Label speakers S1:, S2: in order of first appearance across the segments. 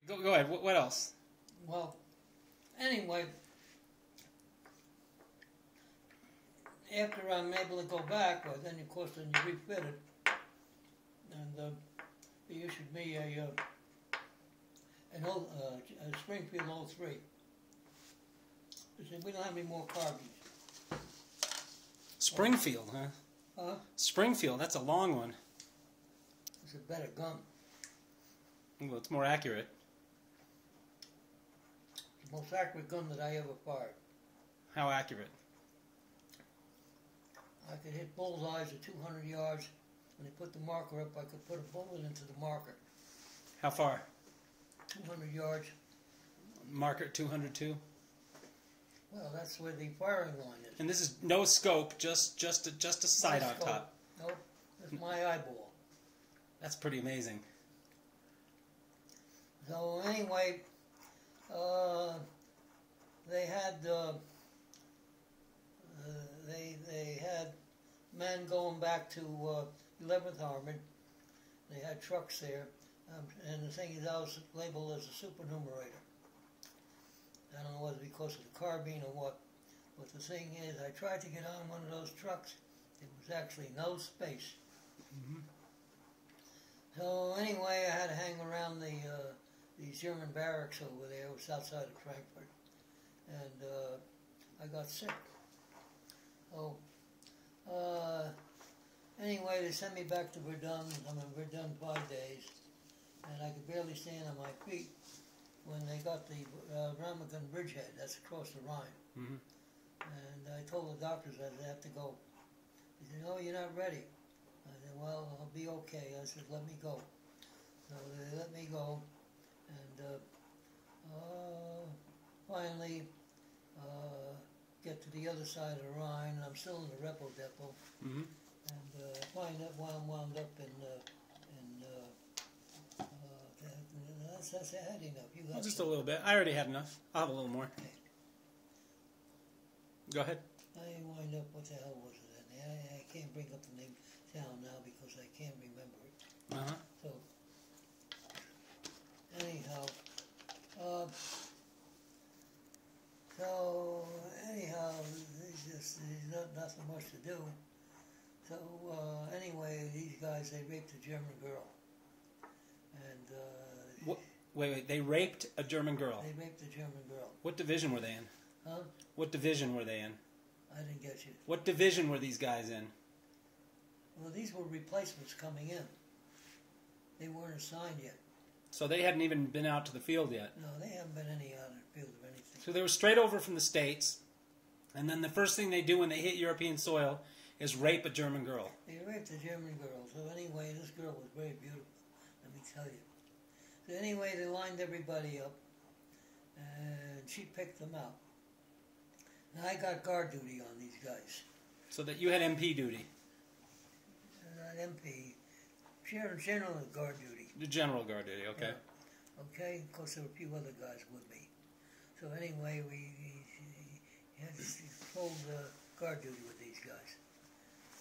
S1: Go ahead. What else?
S2: Well, anyway, after I'm able to go back, well, then of course then you refit it, and they issued me a Springfield 03. They said we don't have any more carbines.
S1: Springfield, huh?
S2: Huh?
S1: Springfield. That's a long one.
S2: It's a better gun.
S1: Well, it's more accurate.
S2: It's the most accurate gun that I ever fired.
S1: How accurate?
S2: I could hit bullseyes at 200 yards. When they put the marker up, I could put a bullet into the marker.
S1: How far?
S2: 200 yards.
S1: Marker 202.
S2: Well, that's where the firing line is.
S1: And this is no scope, just a sight on top.
S2: Nope, that's my eyeball.
S1: That's pretty amazing.
S2: So anyway, they had men going back to 11th Armored. They had trucks there, and the thing is, I was labeled as a supernumerator. I don't know whether because of the carbine or what, but the thing is, I tried to get on one of those trucks. There was actually no space.
S1: Mm-hmm.
S2: So anyway, I had to hang around these German barracks over there. It was outside of Frankfurt, and I got sick. So anyway, they sent me back to Verdun. I'm in Verdun 5 days, and I could barely stand on my feet when they got the Ramagen bridgehead. That's across the Rhine.
S1: Mm-hmm.
S2: And I told the doctors I'd have to go. They said, "Oh, you're not ready." I said, "Well, I'll be okay." I said, "Let me go." So they let me go, and finally get to the other side of the Rhine. I'm still in the repo depot,
S1: Mm-hmm.
S2: and wound up in that's had enough. You got
S1: Just a little bit. I already had enough. I'll have a little more.
S2: Okay.
S1: Go ahead.
S2: I wind up, what the hell was it? I can't bring up the name town now because I can't remember it.
S1: Uh-huh.
S2: So, anyhow, there's nothing much to do. So, anyway, these guys, they raped a German girl. And,
S1: What? Wait, they raped a German girl.
S2: They raped a German girl.
S1: What division were they in?
S2: Huh?
S1: What division were they in?
S2: I didn't get you.
S1: What division were these guys in?
S2: Well, these were replacements coming in. They weren't assigned yet.
S1: So they hadn't even been out to the field yet.
S2: No, they haven't been any out in the field of anything.
S1: So they were straight over from the States, and then the first thing they do when they hit European soil is rape a German girl.
S2: They raped a German girl. So anyway, this girl was very beautiful, let me tell you. So anyway, they lined everybody up, and she picked them out. And I got guard duty on these guys.
S1: So that you had MP duty.
S2: Not MP, general guard duty.
S1: The general guard duty, okay.
S2: Yeah. Okay, of course there were a few other guys with me. So anyway, we had full guard duty with these guys.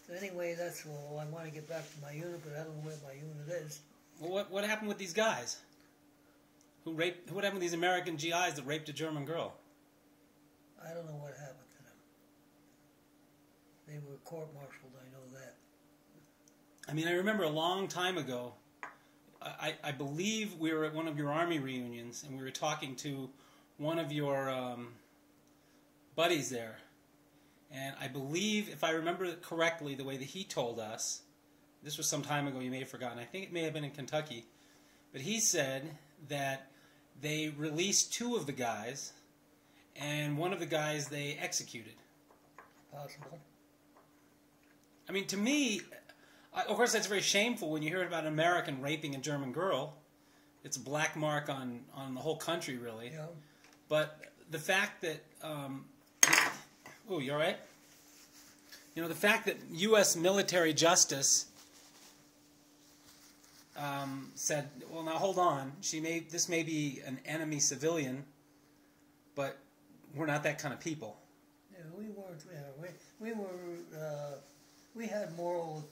S2: So anyway, that's all. I want to get back to my unit, but I don't know where my unit is.
S1: Well, what happened with these guys? What happened with these American GIs that raped a German girl?
S2: I don't know what happened to them. They were court-martialed, I know that.
S1: I mean, I remember a long time ago, I believe we were at one of your Army reunions, and we were talking to one of your buddies there. And I believe, if I remember it correctly, the way that he told us, this was some time ago, you may have forgotten, I think it may have been in Kentucky, but he said that they released 2 of the guys, and one of the guys they executed.
S2: Possible.
S1: I mean, to me, of course that's very shameful when you hear about an American raping a German girl. It's a black mark on the whole country, really.
S2: Yeah.
S1: But the fact that... oh, you all right? You know, the fact that U.S. military justice said, well, now hold on, this may be an enemy civilian, but we're not that kind of people.
S2: Yeah, we weren't. We had moral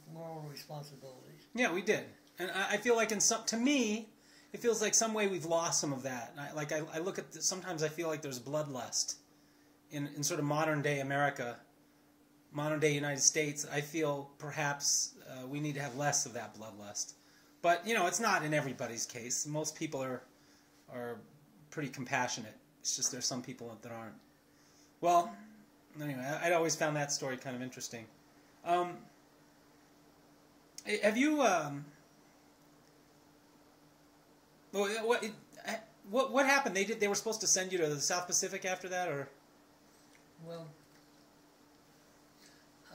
S2: responsibilities.
S1: Yeah, we did. And I feel like to me, it feels like some way we've lost some of that. I look at sometimes I feel like there's bloodlust in sort of modern day America, modern day United States. I feel perhaps we need to have less of that bloodlust. But you know, it's not in everybody's case. Most people are pretty compassionate. It's just there's some people that aren't. Well, anyway, I'd always found that story kind of interesting. Have you what happened? They were supposed to send you to the South Pacific after that, or?
S2: Well,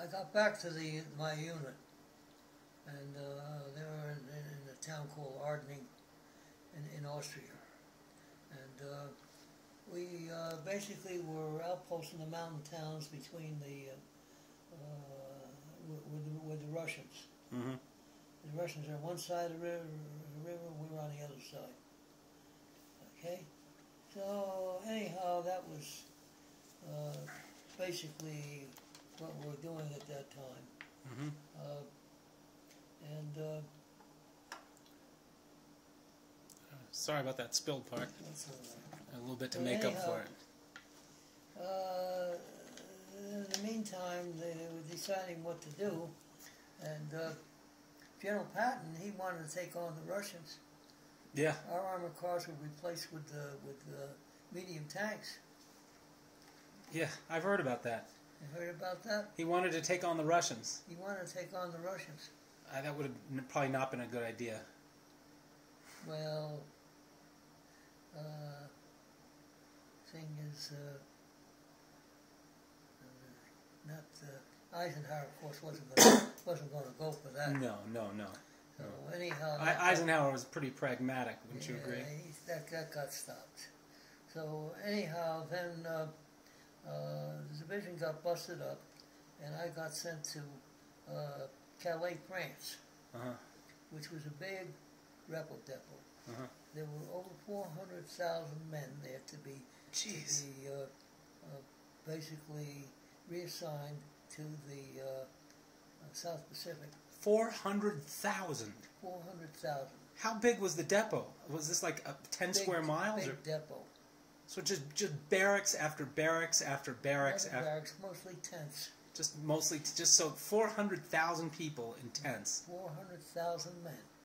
S2: I got back to my unit, and they were in a town called Ardening in Austria, and we basically were outposts in the mountain towns between with the Russians.
S1: Mm-hmm.
S2: The Russians are on one side of the river, we were on the other side. Okay? So, anyhow, that was basically what we were doing at that time.
S1: Mm-hmm. Sorry about that spilled part.
S2: That's all right.
S1: A little bit to make up for it.
S2: In the meantime, they were deciding what to do, and General Patton, he wanted to take on the Russians.
S1: Yeah.
S2: Our armored cars were replaced with medium tanks.
S1: Yeah, I've heard about that.
S2: You heard about that?
S1: He wanted to take on the Russians.
S2: He wanted to take on the Russians.
S1: That would have probably not been a good idea.
S2: Well, thing is, Eisenhower, of course, wasn't going to go for that.
S1: No.
S2: So anyhow,
S1: Eisenhower was pretty pragmatic. Wouldn't you agree?
S2: That got stopped. So anyhow, then the division got busted up, and I got sent to Calais, France, which was a big rebel depot. There were over 400,000 men there to be basically reassigned to the South Pacific.
S1: 400,000.
S2: 400,000.
S1: How big was the depot? Was this like 10 square miles?
S2: Big depot.
S1: So just barracks after barracks after barracks after
S2: barracks, mostly tents.
S1: Just so 400,000 people in tents.
S2: 400,000 men.